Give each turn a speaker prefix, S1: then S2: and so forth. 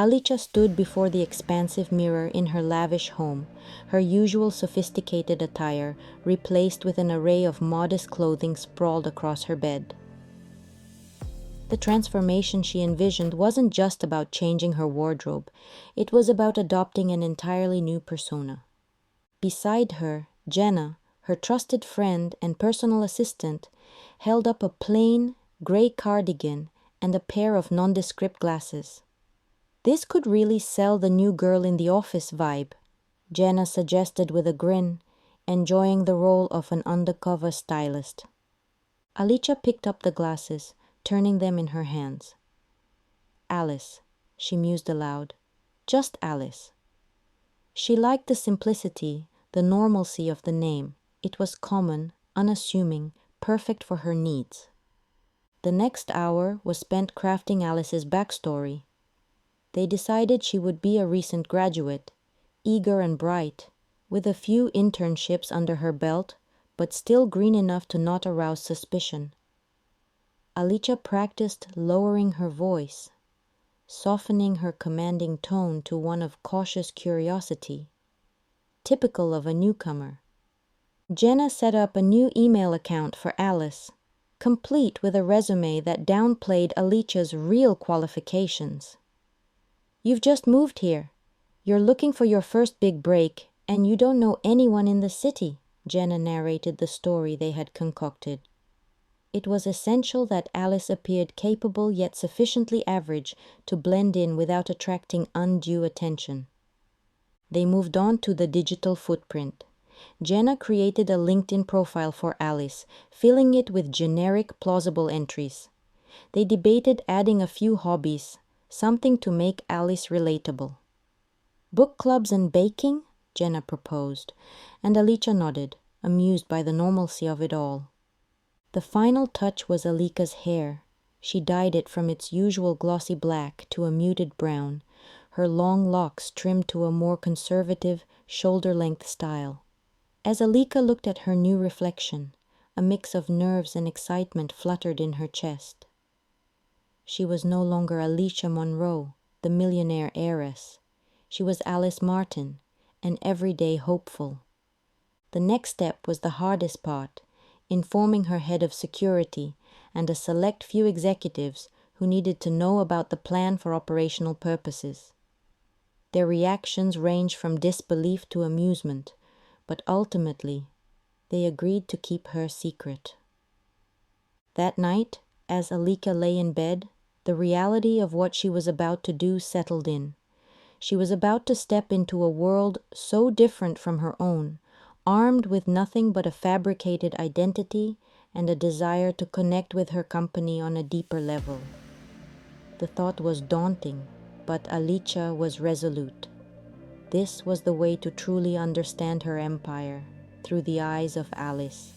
S1: Alicia stood before the expansive mirror in her lavish home, her usual sophisticated attire replaced with an array of modest clothing sprawled across her bed. The transformation she envisioned wasn't just about changing her wardrobe, it was about adopting an entirely new persona. Beside her, Jenna, her trusted friend and personal assistant, held up a plain, gray cardigan and a pair of nondescript glasses. "This could really sell the new girl in the office vibe," Jenna suggested with a grin, enjoying the role of an undercover stylist. Alicia picked up the glasses, turning them in her hands. "Alice," she mused aloud. "Just Alice." She liked the simplicity, the normalcy of the name. It was common, unassuming, perfect for her needs. The next hour was spent crafting Alice's backstory. They decided she would be a recent graduate, eager and bright, with a few internships under her belt, but still green enough to not arouse suspicion. Alicia practiced lowering her voice, softening her commanding tone to one of cautious curiosity, typical of a newcomer. Jenna set up a new email account for Alice, complete with a resume that downplayed Alicia's real qualifications. "You've just moved here. You're looking for your first big break, and you don't know anyone in the city," Jenna narrated the story they had concocted. It was essential that Alice appeared capable yet sufficiently average to blend in without attracting undue attention. They moved on to the digital footprint. Jenna created a LinkedIn profile for Alice, filling it with generic, plausible entries. They debated adding a few hobbies, something to make Alice relatable. "Book clubs and baking?" Jenna proposed, and Alicia nodded, amused by the normalcy of it all. The final touch was Alicia's hair. She dyed it from its usual glossy black to a muted brown, her long locks trimmed to a more conservative, shoulder-length style. As Alicia looked at her new reflection, a mix of nerves and excitement fluttered in her chest. She was no longer Alicia Monroe, the millionaire heiress. She was Alice Martin, an everyday hopeful. The next step was the hardest part, informing her head of security and a select few executives who needed to know about the plan for operational purposes. Their reactions ranged from disbelief to amusement, but ultimately, they agreed to keep her secret. That night, as Alicia lay in bed, the reality of what she was about to do settled in. She was about to step into a world so different from her own, armed with nothing but a fabricated identity and a desire to connect with her company on a deeper level. The thought was daunting, but Alicia was resolute. This was the way to truly understand her empire, through the eyes of Alice.